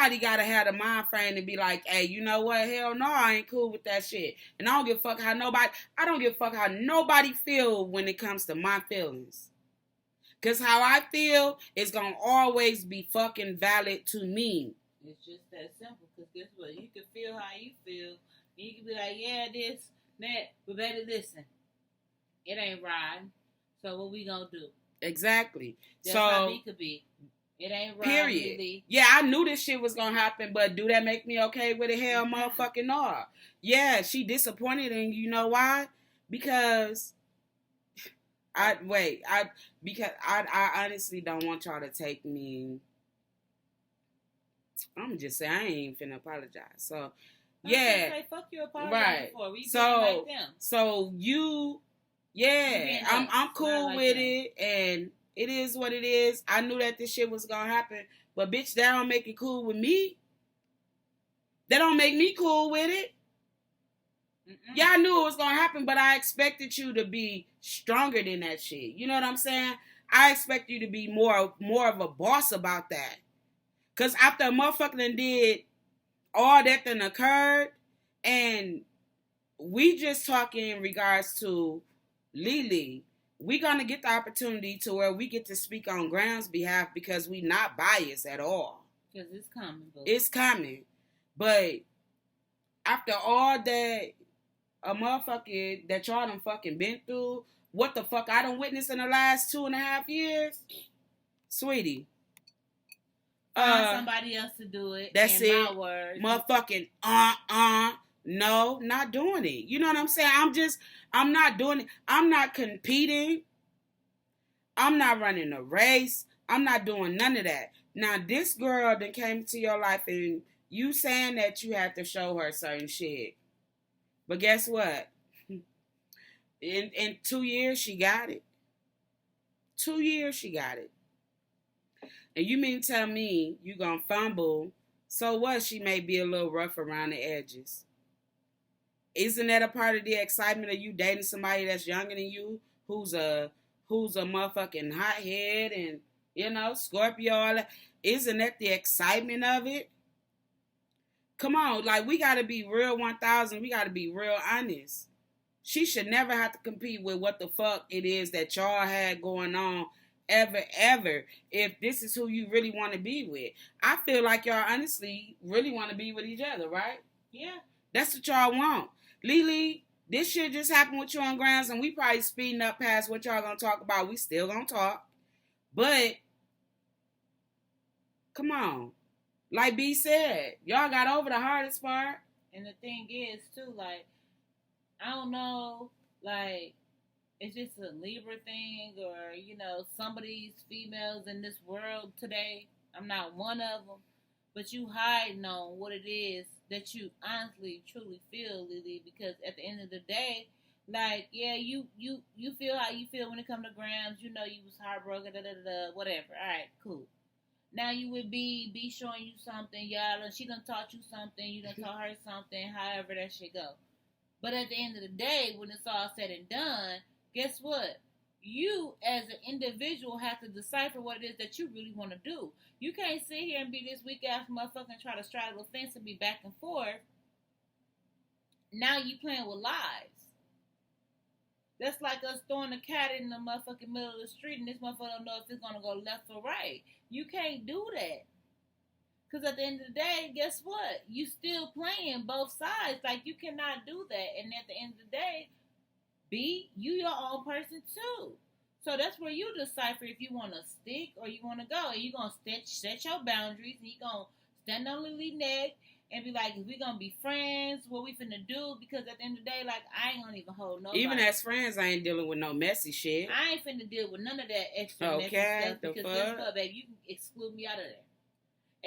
somebody gotta have the mind frame to be like, hey, you know what? Hell no, I ain't cool with that shit. And I don't give a fuck how nobody feel when it comes to my feelings. Because how I feel is gonna always be fucking valid to me. It's just that simple. Because guess what? You can feel how you feel. You can be like, yeah, this, that. But better listen. It ain't riding. So what we gonna do? Exactly. That's how we could be. It ain't right. Period. Really. Yeah, I knew this shit was gonna happen, but do that make me okay with it? Hell motherfucking no. Yeah, she disappointed, and you know why? Because I honestly don't want y'all to take me. I'm just saying I ain't even finna apologize. So yeah. Say, fuck you apologize for. We so like them. So you I'm cool like with it, and it is what it is. I knew that this shit was gonna happen, but bitch, that don't make it cool with me. That don't make me cool with it. Mm-mm. Yeah, I knew it was gonna happen, but I expected you to be stronger than that shit. You know what I'm saying? I expect you to be more of a boss about that. Cause after a motherfucker done did all that done occurred, and we just talking in regards to LEELEE, we gonna get the opportunity to where we get to speak on GRAMZ behalf because we not biased at all. Because it's coming. It's coming. But after all that a motherfucker that y'all done fucking been through, what the fuck I done witnessed in the last 2.5 years, sweetie. Find somebody else to do it. That's in it. My words. Motherfucking no, not doing it. You know what I'm saying? I'm not doing it. I'm not competing. I'm not running a race. I'm not doing none of that. Now, this girl that came into your life and you saying that you have to show her certain shit. But guess what? In 2 years, she got it. 2 years, she got it. And you mean tell me you gonna fumble, so what? She may be a little rough around the edges. Isn't that a part of the excitement of you dating somebody that's younger than you, who's a motherfucking hothead and, you know, Scorpio, all that? Isn't that the excitement of it? Come on, like, we gotta be real 1,000. We gotta be real honest. She should never have to compete with what the fuck it is that y'all had going on ever, if this is who you really want to be with. I feel like y'all honestly really want to be with each other, right? Yeah. That's what y'all want. LEELEE, this shit just happened with you on GRAMZ, and we probably speeding up past what y'all gonna talk about. We still gonna talk. But, come on. Like B said, y'all got over the hardest part. And the thing is, too, like, I don't know, like, it's just a Libra thing, or, you know, some of these females in this world today, I'm not one of them, but you hiding on what it is that you honestly, truly feel, LEELEE, because at the end of the day, like, yeah, you feel how you feel when it comes to GRAMZ, you know you was heartbroken, whatever, alright, cool. Now you would be showing you something, y'all, she done taught you something, you done taught her something, however that shit go. But at the end of the day, when it's all said and done, guess what? You, as an individual, have to decipher what it is that you really want to do. You can't sit here and be this weak-ass motherfucker and try to straddle the fence and be back and forth. Now you playing with lies. That's like us throwing a cat in the motherfucking middle of the street and this motherfucker don't know if it's going to go left or right. You can't do that. Because at the end of the day, guess what? You still playing both sides. Like, you cannot do that. And at the end of the day, B, you your own person too. So that's where you decipher if you want to stick or you want to go. And you're going to set your boundaries. And you're going to stand on LEELEE neck and be like, if we going to be friends, what we finna do? Because at the end of the day, like, I ain't going to even hold nobody. Even as friends, I ain't dealing with no messy shit. I ain't finna deal with none of that extra messy stuff. Because guess what, baby? You can exclude me out of that.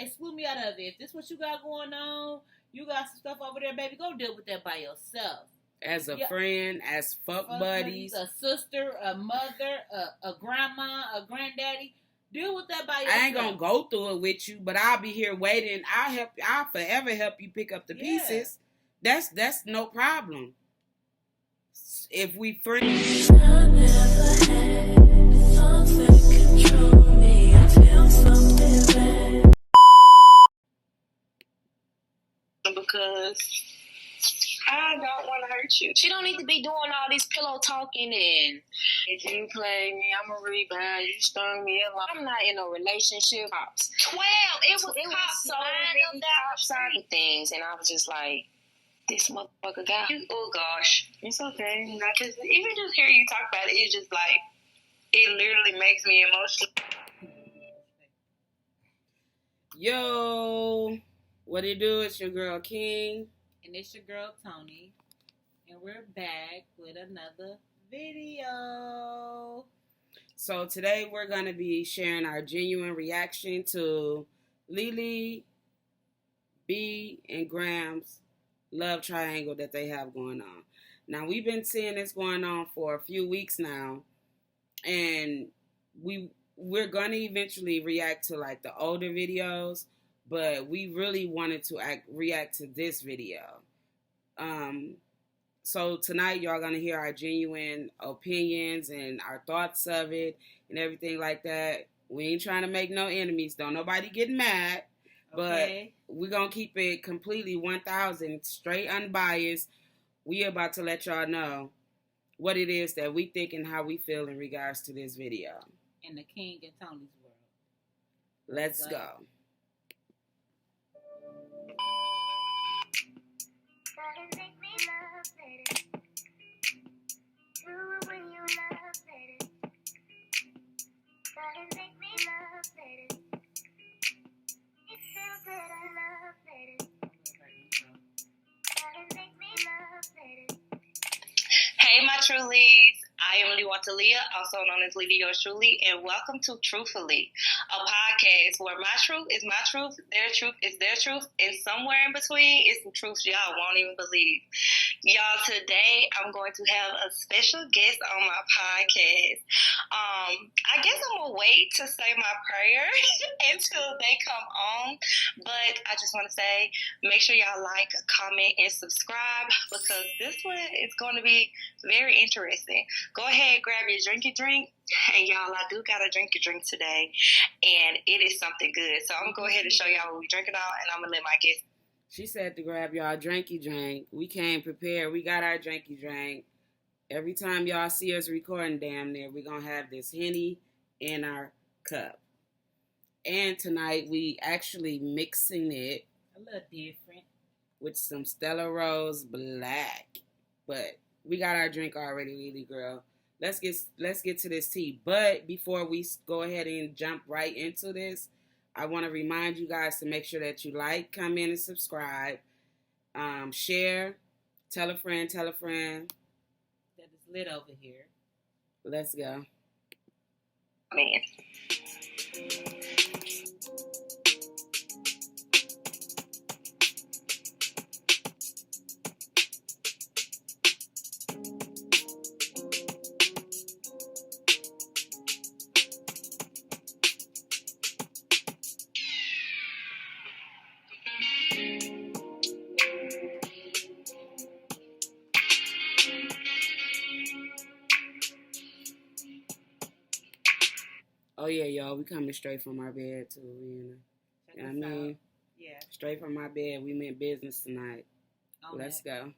Exclude me out of it. If this what you got going on, you got some stuff over there, baby, go deal with that by yourself. As a friend, as fuck buddies. A sister, a mother, a grandma, a granddaddy. Deal with that by yourself. I ain't gonna go through it with you, but I'll be here waiting. I'll forever help you pick up the pieces. That's no problem. If we friends. I never had something control me. I feel something bad. because I don't want to hurt you. She don't need to be doing all this pillow talking and if you play me, I'm a rebound. You stung me along. I'm not in a relationship. 12. It was so many cops on things, and I was just like, this motherfucker got. Oh gosh, it's okay. Not just even just hear you talk about it. It's just like it literally makes me emotional. Yo, what it do? It's your girl King. And it's your girl Tony. And we're back with another video. So today we're going to be sharing our genuine reaction to LEELEE, B, and GRAMZ love triangle that they have going on. Now, we've been seeing this going on for a few weeks now. And we're going to eventually react to like the older videos. But we really wanted to react to this video. So tonight, y'all gonna hear our genuine opinions and our thoughts of it and everything like that. We ain't trying to make no enemies. Don't nobody get mad. Okay. But we're gonna keep it completely 1,000 straight unbiased. We about to let y'all know what it is that we think and how we feel in regards to this video. In the King and Tony's world. Let's go. Hey, my Trulies. I am Leah, also known as Leah yours truly, and welcome to Truthfully, a podcast where my truth is my truth, their truth is their truth, and somewhere in between is some truths y'all won't even believe. Y'all, today I'm going to have a special guest on my podcast. I guess I'm going to wait to say my prayer until they come on, but I just want to say, make sure y'all like, comment, and subscribe because this one is going to be very interesting. Go ahead, grab your drink. And y'all, I do got a drink today, and it is something good. So I'm going to go ahead and show y'all what we drinking on, and I'm going to let my guest. She said to grab y'all drink. We came prepared. We got our drink. Every time y'all see us recording damn near, we're going to have this Henny in our cup. And tonight we actually mixing it. A little different. With some Stella Rose Black. But we got our drink already, LEELEE girl. Let's get to this tea. But before we go ahead and jump right into this, I want to remind you guys to make sure that you like, comment, and subscribe. Share. Tell a friend. That is lit over here. Let's go. Man. Oh yeah, y'all, we coming straight from our bed too. You know what I mean? Yeah. Straight from my bed. We meant business tonight. Let's go.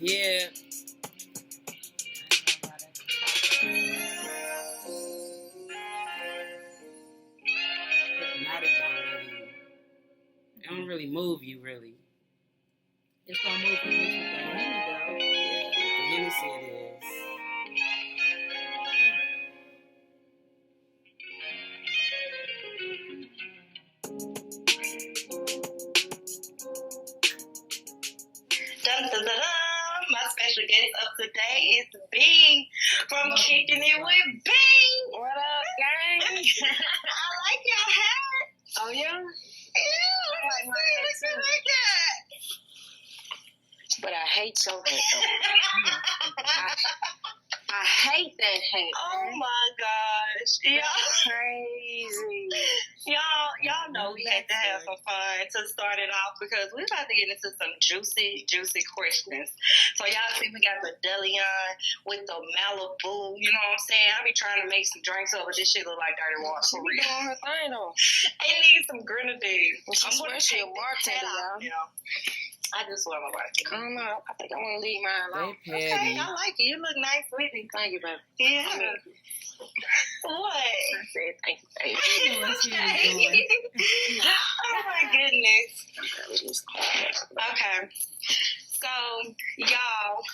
Yeah. It don't really move you, really. It's gonna move you with the Henny, though. Yeah, with the Hennessy it is. Dun, dun, dun, dun. My special guest of today is B from Kicking It with B. What up, gang? I like your hat. Oh, yeah? Yeah, I like my hat too. Like that. But I hate your hat, though. I hate that hat. Oh my gosh. That's crazy. Y'all know we had to have some fun to start it off because we're about to get into some juicy questions. So y'all see we got the Delion with the Malibu, you know what I'm saying? I be trying to make some drinks over this shit look like dirty water for real. Doing her thing, though. It needs some grenadine. She's especially a bartender, y'all. I just swear my wife. I don't know. I think I want to leave mine alone. They Okay, petty. I like it. You look nice with it. Thank you, baby. Yeah. What? I said thank you, baby. You know what she was doing. Oh my goodness. Okay. So, y'all.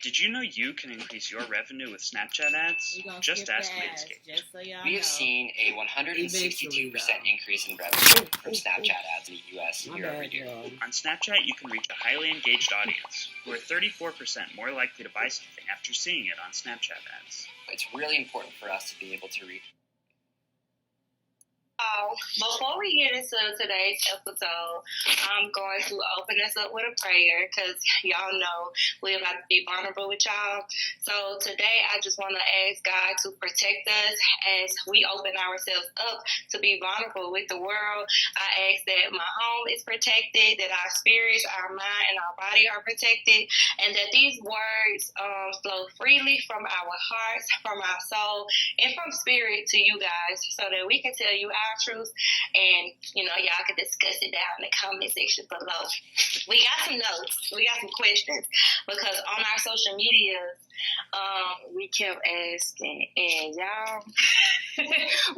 Did you know you can increase your revenue with Snapchat ads? We gonna Just skip ask the ads, Manscaped. just so y'all We have know. seen a 162% increase in revenue from Snapchat ads in the U.S. My year over bad, year. y'all. On Snapchat, you can reach a highly engaged audience who are 34% more likely to buy something after seeing it on Snapchat ads. It's really important for us to be able to reach. Before we get into today's episode, I'm going to open us up with a prayer because y'all know we're about to be vulnerable with y'all. So today I just want to ask God to protect us as we open ourselves up to be vulnerable with the world. I ask that my home is protected, that our spirits, our mind, and our body are protected, and that these words flow freely from our hearts, from our soul, and from spirit to you guys so that we can tell you our truth, and y'all can discuss it down in the comment section below. We got some notes, we got some questions, because on our social medias we kept asking, and y'all,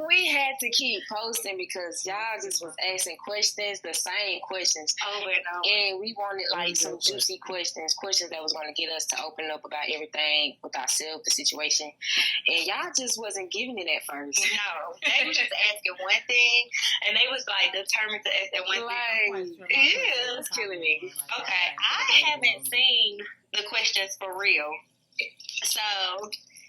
we had to keep posting because y'all just was asking questions, the same questions over and over, and we wanted like some juicy questions that was going to get us to open up about everything with ourselves, the situation, and y'all just wasn't giving it at first. No, they was just asking one thing, and they was like determined to ask that one thing. Yeah, it's killing me. Okay, I haven't seen the questions for real, so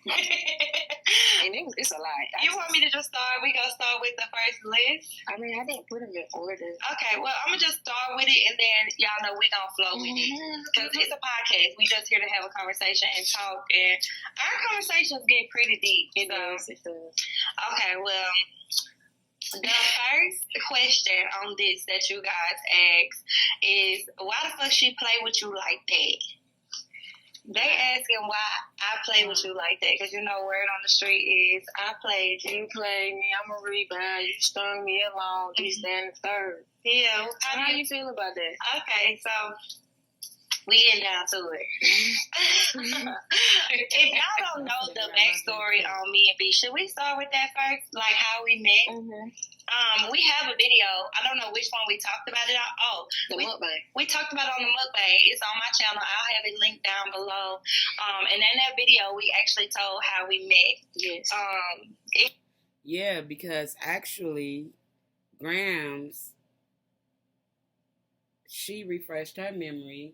and it's a lot. You want me to just start? We gonna start with the first list. I mean, I didn't put them in order. Okay, well, I'm gonna just start with it, and then y'all know we gonna flow with it because it's a podcast. We just here to have a conversation and talk, and our conversations get pretty deep. It does. Okay, well. The first question on this that you guys asked is, why the fuck she play with you like that? They asking why I play with you like that, because word on the street is, I played you. You played me, I'm a rebound, you strung me along, you stand third. Yeah. How you feel about that? Okay, so we getting down to it. If y'all don't know the backstory on me and B, should we start with that first? Like how we met? Mm-hmm. We have a video. I don't know which one we talked about it on. Oh, the mukbang. We talked about it on the mukbang. It's on my channel. I'll have it linked down below. And in that video, we actually told how we met. Yes. Yeah, because actually, GRAMZ, she refreshed her memory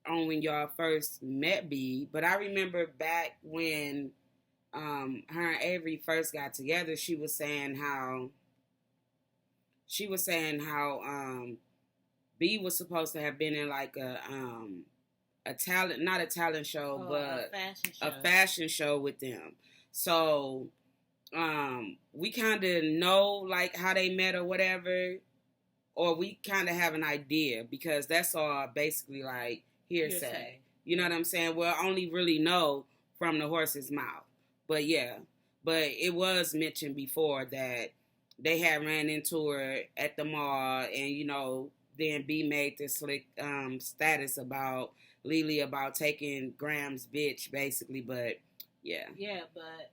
on when y'all first met B. But I remember back when her and Avery first got together, she was saying how B was supposed to have been in like a talent, not a talent show, but a fashion show with them. So we kind of know like how they met or whatever, or we kind of have an idea because that's all basically like hearsay. You know what I'm saying? We'll only really know from the horse's mouth. But yeah, but it was mentioned before that they had ran into her at the mall, and then B made this slick status about LEELEE about taking GRAMZ bitch basically. But yeah. Yeah, but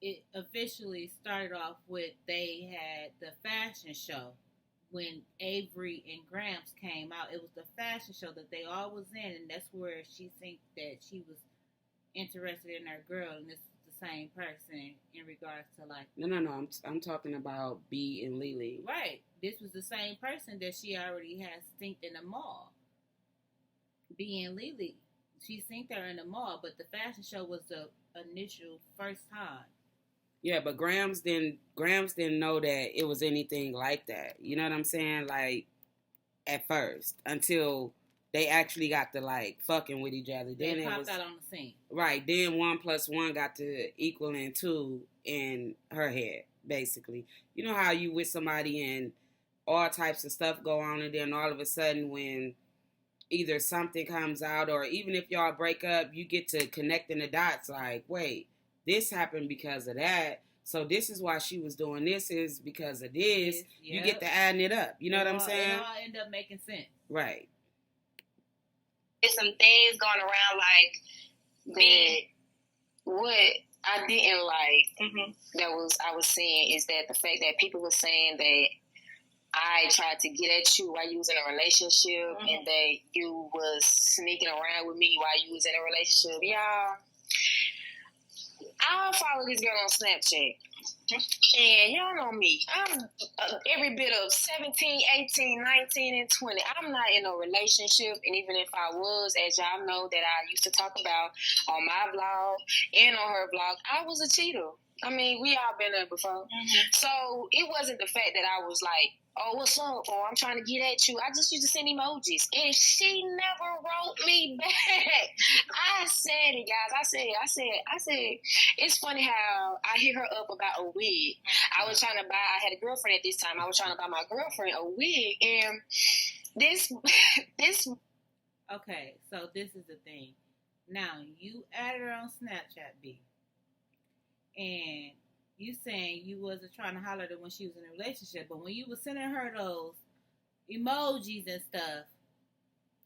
it officially started off with they had the fashion show. When Avery and GRAMZ came out, it was the fashion show that they all was in, and that's where she think that she was interested in her girl, and this is the same person in regards to like. No. I'm talking about B and LEELEE. Right. This was the same person that she already had synced in the mall. B and LEELEE, she synced her in the mall, but the fashion show was the initial first time. Yeah, but GRAMZ didn't know that it was anything like that. You know what I'm saying? Like, at first until they actually got to like fucking with each other. Then They it popped was out on the scene. right. Then 1+1 got to equaling 2 in her head, basically. You know how you with somebody and all types of stuff go on, and then all of a sudden when either something comes out or even if y'all break up, you get to connecting the dots like, wait, this happened because of that. So this is why she was doing this is because of this. Yep. You get to adding it up. You know what I'm saying? It all end up making sense. Right. There's some things going around like that what I didn't like that was I was saying is that the fact that people were saying that I tried to get at you while you was in a relationship and that you was sneaking around with me while you was in a relationship. Y'all, I follow this girl on Snapchat. And y'all know me. I'm every bit of 17, 18, 19, and 20. I'm not in a relationship. And even if I was, as y'all know that I used to talk about on my vlog and on her vlog, I was a cheater. I mean, we all been there before. So it wasn't the fact that I was like, oh, what's up? Or I'm trying to get at you. I just used to send emojis. And she never wrote me back. I said it, guys. I said, it's funny how I hit her up about a wig. I was trying to buy, I had a girlfriend at this time. I was trying to buy my girlfriend a wig. And this. Okay, so this is the thing. Now, you added her on Snapchat, B. And you saying you wasn't trying to holler at her when she was in a relationship, but when you was sending her those emojis and stuff,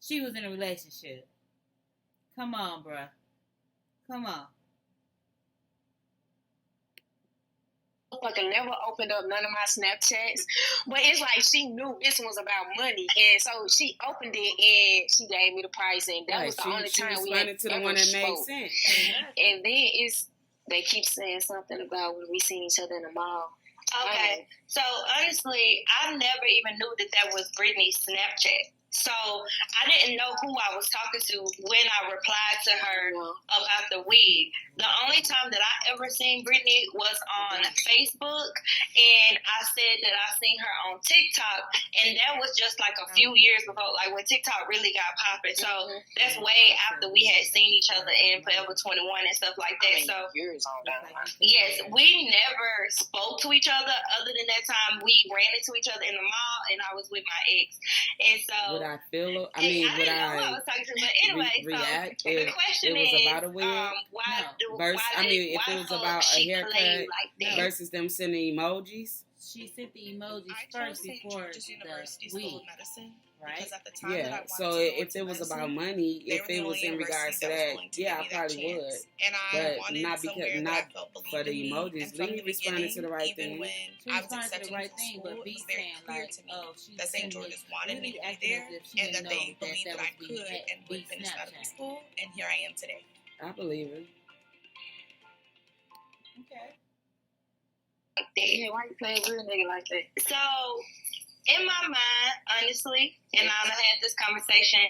she was in a relationship. Come on, bruh. Come on. Fucking never opened up none of my Snapchats, but it's like she knew this one was about money, and so she opened it and she gave me the price, and that was the only time we had to the ever one that made spoke. sense. And then they keep saying something about when we seen each other in the mall. Okay, so honestly, I never even knew that was Brittany's Snapchat. So I didn't know who I was talking to when I replied to her about the wig. The only time that I ever seen Brittany was on Facebook, and I said that I seen her on TikTok, and that was just like a few years before, like when TikTok really got popping. So that's way after we had seen each other in Forever 21 and stuff like that. So years on down. Yes, we never spoke to each other other than that time we ran into each other in the mall, and I was with my ex. And so would I feel? I and mean, I would didn't know who I I was talking to, but anyway, react so if the question it was is, about a wig? If it was about a haircut versus them sending emojis. She sent the emojis first before the wig. Right? Because at the time Yeah, that I wanted so to go if into it was medicine, about money, they if were the it was only in regards to university that, was willing to yeah, give I me that probably would. chance. And I But wanted not somewhere because that not I felt believed for the in me. emojis. And from Lee the responded to the right beginning, thing. even when She I was responded to accepting the right into thing, school, but it B was very saying clear like, to me oh, she that St. George's wanted me to be there, and that they believed that I could and would finish medical school. And here I am today. I believe it. okay. Yeah, why you playing with a nigga like that? So in my mind, honestly, and I had this conversation,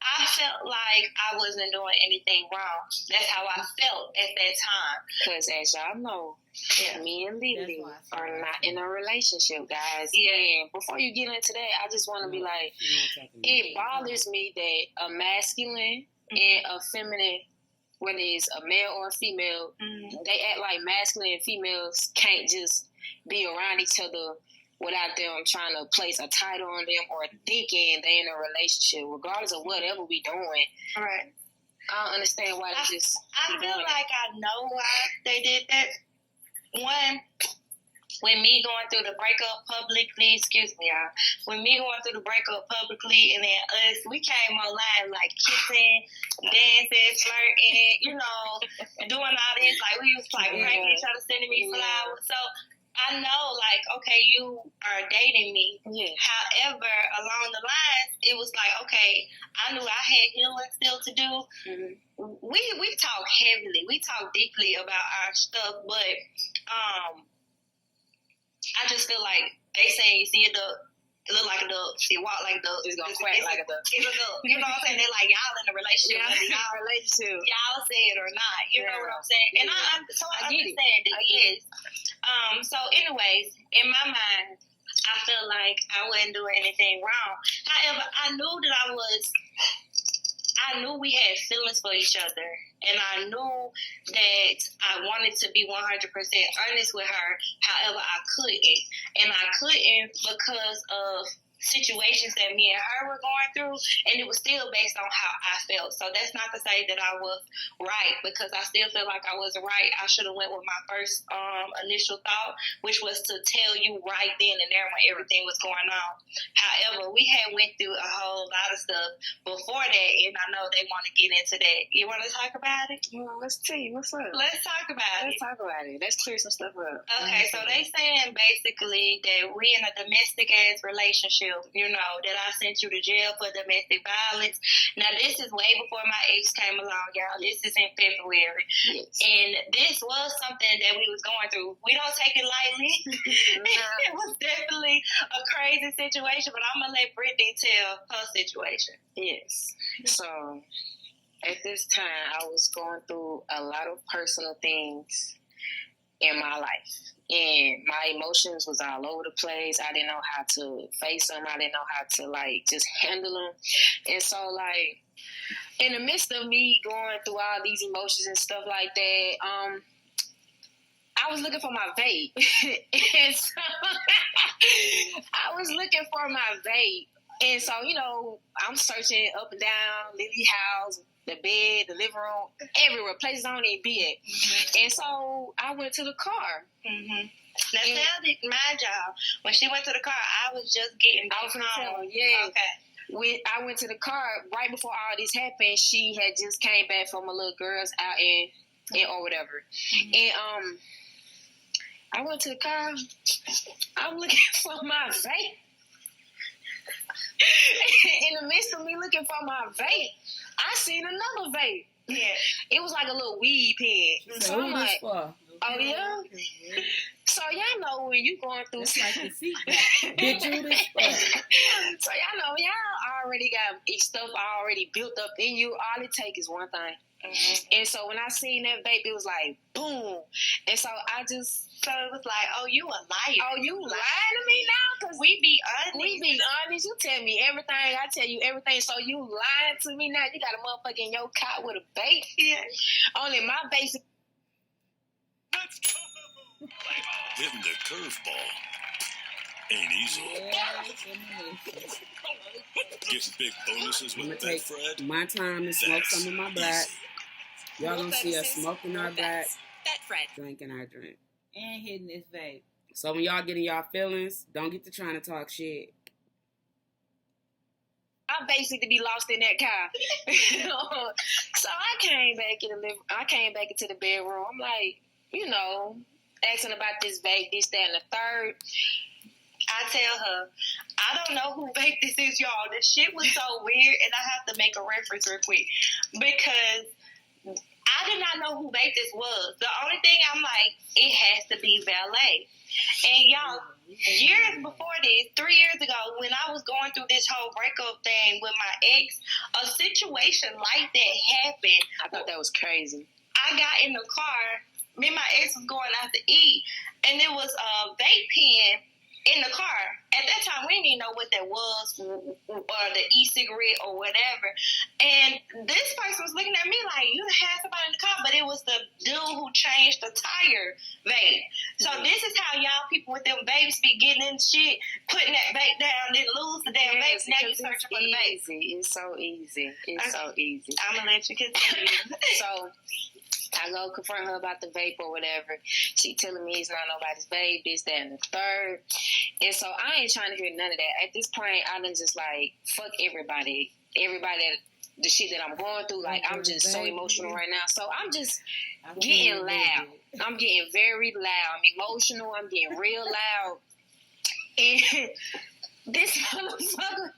I felt like I wasn't doing anything wrong. That's how I felt at that time. Because as y'all know, me and LEELEE are not in a relationship, guys. Yeah. And before you get into that, I just want to be like, She's not talking about it bothers me that a masculine and a feminine, whether it's a male or a female, they act like masculine and females can't just be around each other without them trying to place a title on them or thinking they in a relationship, regardless of whatever we doing. Right. I don't understand why they just. I feel like I know why they did that. One, when me going through the breakup publicly, excuse me, y'all. When me going through the breakup publicly, and then us, we came online like kissing, dancing, flirting, doing all this. Like we was like pranking each other, sending me flowers. So I know, like, okay, you are dating me. Yeah. However, along the lines, it was like, okay, I knew I had healing still to do. We talk heavily, we talk deeply about our stuff, but I just feel like they saying, you see a duck, it look like a duck, it walk like a duck, It's gonna quack like a duck. It's a duck. You know what I'm saying? They're like, y'all in a relationship, whether y'all say it or not. You know what I'm saying? And I understand it. Yes. So anyways, in my mind, I felt like I wasn't doing anything wrong. However, I knew we had feelings for each other, and I knew that I wanted to be 100% honest with her. However, I couldn't, and I couldn't because of situations that me and her were going through, and it was still based on how I felt. So that's not to say that I was right, because I still feel like I wasn't right. I should have went with my first initial thought, which was to tell you right then and there when everything was going on. However, we had went through a whole lot of stuff before that, and I know they want to get into that. You want to talk about it? Well, let's see. What's up? Let's talk about it. Let's talk about it. Let's clear some stuff up. Okay, so they saying basically that we in a domestic ass relationship, you know, that I sent you to jail for domestic violence. Now, this is way before my ex came along, y'all. This is in February. Yes. And this was something that we was going through. We don't take it lightly. It was definitely a crazy situation, but I'm going to let Brittany tell her situation. Yes. So, at this time, I was going through a lot of personal things in my life. And my emotions was all over the place. I didn't know how to face them. I didn't know how to, like, just handle them. And so, like, in the midst of me going through all these emotions and stuff like that, I was looking for my vape. And so, I was looking for my vape. And so, you know, I'm searching up and down LEELEE house, the bed, the living room, everywhere, places I don't even be at. Mm-hmm. And so I went to the car. Mm-hmm. Now, tell my job, when she went to the car, I was just getting back home. Yeah. Okay. I went to the car right before all this happened. She had just came back from a little girl's out and or whatever. Mm-hmm. And I went to the car. I'm looking for my vape. In the midst of me looking for my vape, I seen another vape. Yeah, it was like a little weed pen. So I'm like, oh yeah. So y'all know when you going through, it's like the seat bitch, you this fuck. So y'all know y'all already got stuff already built up in you. All it takes is one thing. Mm-hmm. And so when I seen that vape, it was like boom. And so so it was like, oh, you a liar. Oh, you lying to me now? Cause we be honest. We be honest. You tell me everything. I tell you everything. So you lying to me now? You got a motherfucker in your cot with a vape? Yeah. Only my basic. Let's go. Hitting the curveball ain't easy. Get big bonuses with Betfred. My time to smoke some of my black. Y'all gonna see us smoking our black, drinking our drink, and hitting this vape. So when y'all getting y'all feelings, don't get to trying to talk shit. I'm basically be lost in that car. So I came back into the bedroom. I'm like, you know, asking about this vape, this, that, and the third. I tell her, I don't know who vape this is, y'all. This shit was so weird, and I have to make a reference real quick because I did not know who vape this was. The only thing I'm like, it has to be valet. And y'all, years before this, 3 years ago, when I was going through this whole breakup thing with my ex, a situation like that happened. I thought that was crazy. I got in the car. Me and my ex was going out to eat, and there was a vape pen in the car. At that time, we didn't even know what that was, or the e-cigarette or whatever. And this person was looking at me like, you had somebody in the car, but it was the dude who changed the tire vape. So this is how y'all people with them vapes be getting in shit, putting that vape down, then lose the damn vape. Now you're searching for the vape. It's so easy. It's so easy. I'm going to let you continue. So I go confront her about the vape or whatever. She telling me it's not nobody's vape, this, that, and the third. And so I ain't trying to hear none of that. At this point, I done just like, fuck everybody. The shit that I'm going through, like, I'm just so emotional right now. So I'm just getting loud. I'm getting very loud. I'm emotional. I'm getting real loud. And this motherfucker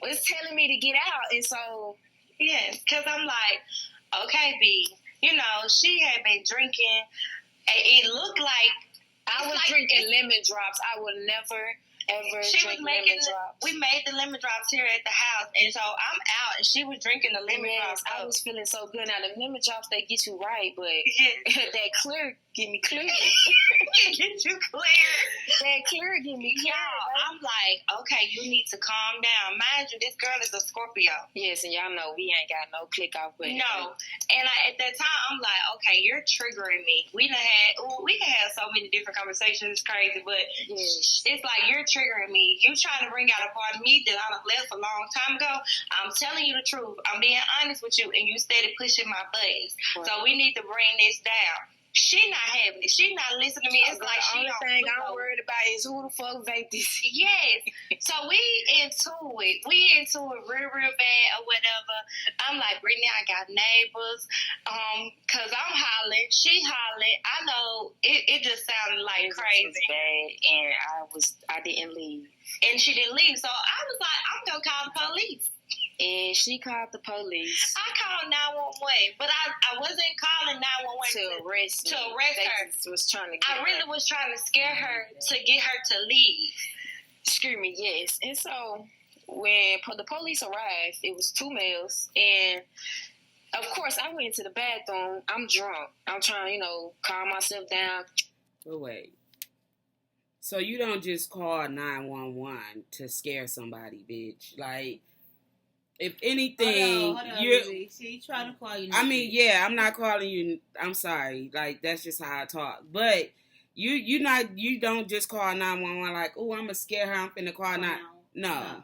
was telling me to get out. And so, yes, because I'm like, okay, B, you know, she had been drinking. It looked like I was drinking lemon drops. I would never, ever drink lemon drops. We made the lemon drops here at the house, and so I'm out, and she was drinking the lemon drops. I was feeling so good. Now, the lemon drops, they get you right, but that clear Get me clear. Get you clear. That clear, get me clear. I'm like, okay, you need to calm down. Mind you, this girl is a Scorpio. Yes, and y'all know we ain't got no click off with. No. And at that time, I'm like, okay, you're triggering me. We can have so many different conversations. It's crazy, but it's like you're triggering me. You trying to bring out a part of me that I done left a long time ago. I'm telling you the truth. I'm being honest with you, and you steady pushing my buttons. Right. So we need to bring this down. She not having it. She not listening to me. It's like the only thing I'm worried about is who the fuck vape this. Yes. So we into it. We into it real bad or whatever. I'm like, Brittany, I got neighbors. Cause I'm hollering. She hollering. I know it just sounded like crazy. Was bad, and I didn't leave. And she didn't leave. So I was like, I'm gonna call the police. And she called the police. I called 911, but I wasn't calling 911 to arrest her. Was trying to I really was trying to scare her to get her to leave. Screw me, yes. And so when the police arrived, it was 2 males, and of course I went into the bathroom. I'm drunk. I'm trying, calm myself down. Oh, wait. So you don't just call 911 to scare somebody, bitch. Like, if anything, hold on, she trying to call you. I mean, yeah, I'm not calling you. I'm sorry. Like, that's just how I talk. But you don't just call 911 like, oh, I'm gonna scare her. I'm finna call 9. No.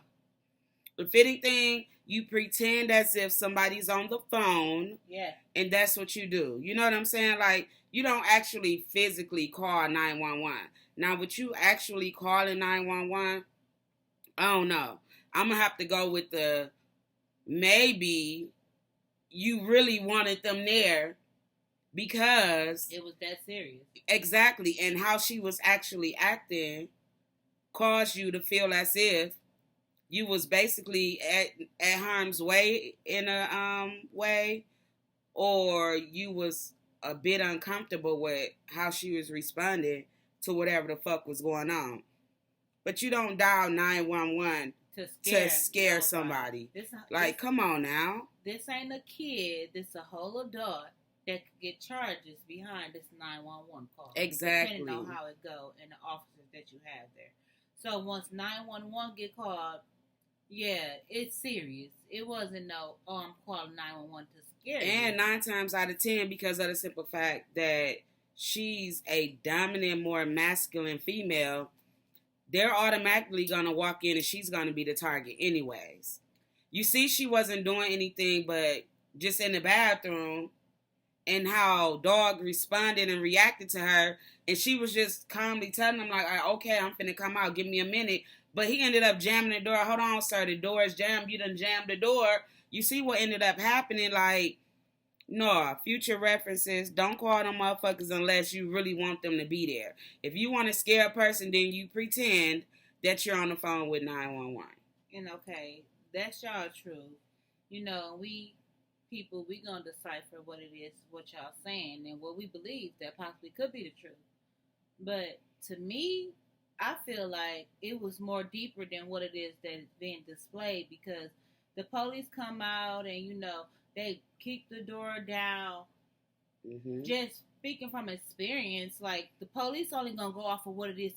If anything, you pretend as if somebody's on the phone. Yeah. And that's what you do. You know what I'm saying? Like, you don't actually physically call 911. Now, with you actually calling 911, I don't know. I'm gonna have to go with the. Maybe you really wanted them there because it was that serious. Exactly. And how she was actually acting caused you to feel as if you was basically at harm's way in a way, or you was a bit uncomfortable with how she was responding to whatever the fuck was going on. But you don't dial 911 to scare somebody. Come on now. This ain't a kid. This a whole adult that could get charges behind this 911 call. Exactly. Depending on how it go and the officers that you have there. So once 911 get called, yeah, it's serious. It wasn't no, I'm calling 911 to scare you. And 9 times out of 10, because of the simple fact that she's a dominant, more masculine female, they're automatically going to walk in and she's going to be the target anyways. You see, she wasn't doing anything but just in the bathroom, and how dog responded and reacted to her. And she was just calmly telling him, like, okay, I'm finna come out. Give me a minute. But he ended up jamming the door. Hold on, sir. The door is jammed. You done jammed the door. You see what ended up happening? Like, no, future references, don't call them motherfuckers unless you really want them to be there. If you want to scare a person, then you pretend that you're on the phone with 911. And okay, that's y'all truth. We people, we gonna decipher what it is, what y'all saying, and what we believe that possibly could be the truth. But to me, I feel like it was more deeper than what it is that's being displayed, because the police come out and, they kick the door down. Mm-hmm. Just speaking from experience, like, the police only gonna go off of what it is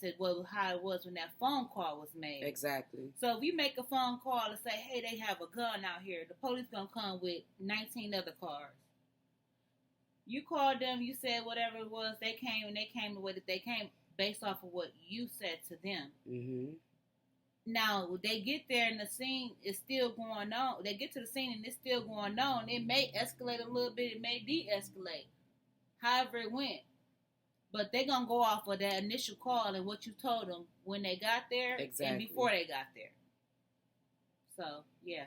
how it was when that phone call was made. Exactly. So if you make a phone call and say, hey, they have a gun out here, the police gonna come with 19 other cars. You called them, you said whatever it was, they came the way that they came based off of what you said to them. Mm-hmm. Now, they get there and the scene is still going on. They get to the scene and it's still going on. It may escalate a little bit. It may de-escalate. However it went. But they're going to go off of that initial call and what you told them when they got there. Exactly. And before they got there. So, yeah.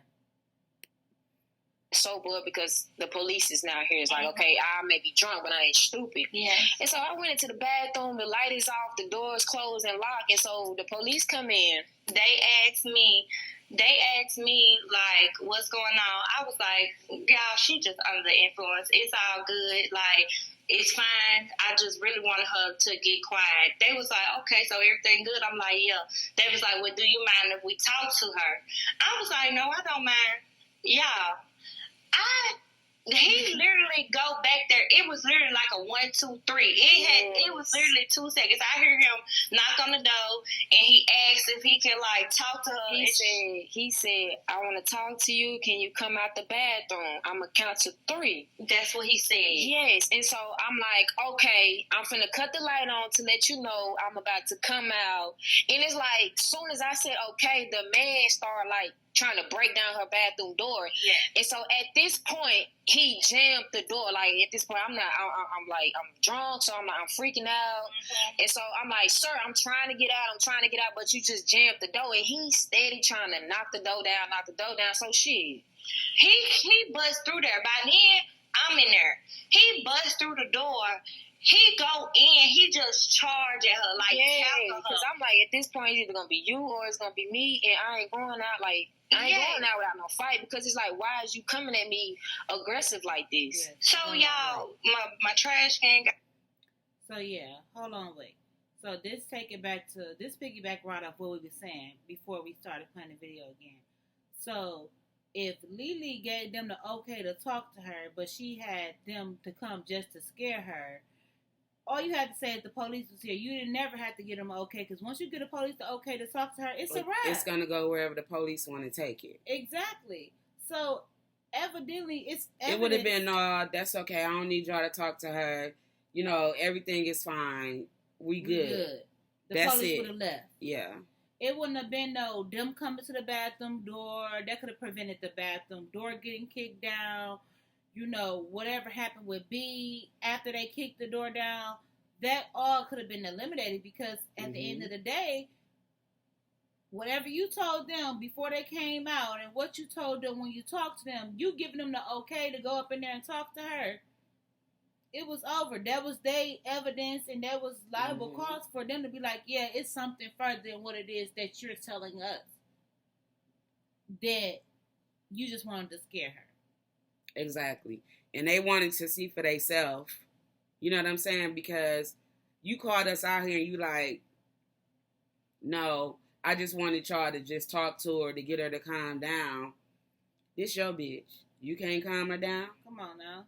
Sober, because the police is now here. It's like, okay, I may be drunk, but I ain't stupid. Yeah. And so I went into the bathroom. The light is off. The door is closed and locked. And so the police come in. They asked me, like, what's going on? I was like, y'all, she just under the influence. It's all good. Like, it's fine. I just really wanted her to get quiet. They was like, okay, so everything good? I'm like, yeah. They was like, well, do you mind if we talk to her? I was like, no, I don't mind. Y'all, He literally go back there. It was literally like a 1, 2, 3. It was literally 2 seconds. I hear him knock on the door, and he asked if he could like talk to her. He said, I want to talk to you. Can you come out the bathroom? I'm gonna count to 3. That's what he said. Yes, and so I'm like, okay, I'm finna cut the light on to let you know I'm about to come out. And it's like, soon as I said okay, the man started like trying to break down her bathroom door. Yeah. And so at this point, he jammed the door. Like at this point, I'm drunk, so I'm freaking out. Mm-hmm. And so I'm like, sir, I'm trying to get out, but you just jammed the door. And he's steady trying to knock the door down. So shit. He busts through there. By then, I'm in there. He busts through the door. He go in. He just charge at her like because I'm like, at this point, it's either gonna be you or it's gonna be me, and I ain't going out without no fight, because it's like, why is you coming at me aggressive like this? Yeah. So y'all, my trash can. So yeah, hold on, wait. So this piggyback right off what we were saying before we started playing the video again. So if LEELEE gave them the okay to talk to her, but she had them to come just to scare her, all you had to say if the police was here, you didn't never have to get them okay, because once you get the police the okay to talk to her, it's a wrap. It's going to go wherever the police want to take it. Exactly. So evidently it's evidence. It would have been, no, that's okay. I don't need y'all to talk to her. You know, everything is fine. We good. The police would have left. Yeah. It wouldn't have been them coming to the bathroom door. That could have prevented the bathroom door getting kicked down. You know, whatever happened with B after they kicked the door down, that all could have been eliminated, because at the end of the day, whatever you told them before they came out and what you told them when you talked to them, you giving them the okay to go up in there and talk to her, it was over. That was their evidence, and that was liable cause for them to be like, yeah, it's something further than what it is that you're telling us. That you just wanted to scare her. Exactly. And they wanted to see for themselves. You know what I'm saying? Because you called us out here and you like, no, I just wanted y'all to just talk to her to get her to calm down. This your bitch. You can't calm her down? Come on now.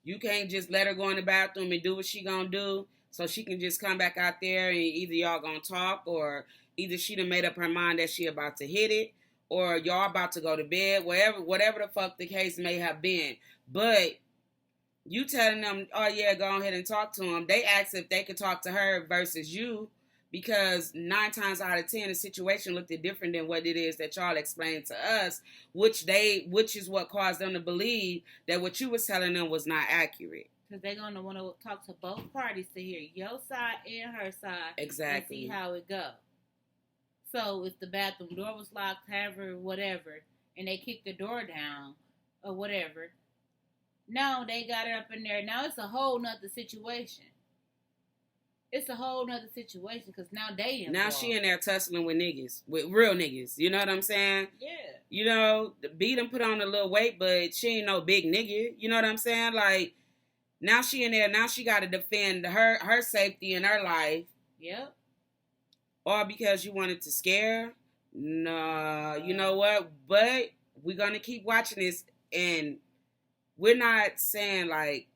You can't just let her go in the bathroom and do what she gonna do so she can just come back out there and either y'all gonna talk, or either she done made up her mind that she about to hit it, or y'all about to go to bed, whatever the fuck the case may have been. But you telling them, oh yeah, go ahead and talk to them. They asked if they could talk to her versus you, because 9 times out of 10, the situation looked different than what it is that y'all explained to us, which is what caused them to believe that what you was telling them was not accurate. Because they're going to want to talk to both parties to hear your side and her side. Exactly. And see how it goes. So if the bathroom door was locked, however, whatever, and they kicked the door down or whatever, now they got her up in there. Now it's a whole nother situation. It's a whole nother situation, because now they involved. Now she in there tussling with niggas, with real niggas. You know what I'm saying? Yeah. You know, the B done put on a little weight, but she ain't no big nigga. You know what I'm saying? Like, now she in there. Now she got to defend her safety and her life. Yep. All because you wanted to scare her? No, you know what? But we're going to keep watching this, and we're not saying, like,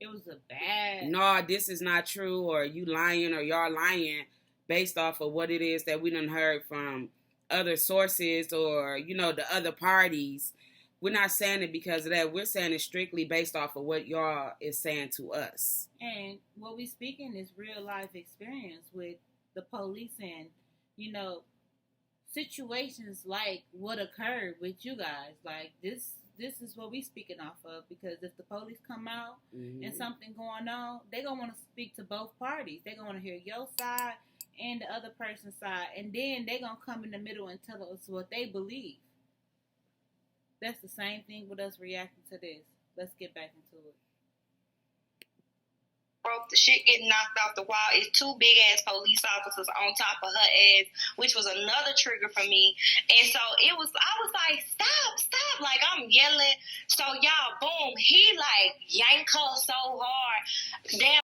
it was a bad... No, this is not true, or you lying, or y'all lying based off of what it is that we done heard from other sources or, you know, the other parties. We're not saying it because of that. We're saying it strictly based off of what y'all is saying to us. And what we speaking is real life experience with the police and, you know, situations like what occurred with you guys. Like, this is what we speaking off of, because if the police come out and something going on, they're going to want to speak to both parties. They're going to want to hear your side and the other person's side, and then they're going to come in the middle and tell us what they believe. That's the same thing with us reacting to this. Let's get back into it. Broke the shit getting knocked off the wall. It's 2 big ass police officers on top of her ass, which was another trigger for me. And so I was like, stop, like I'm yelling. So y'all, boom, he like yanked her so hard. Damn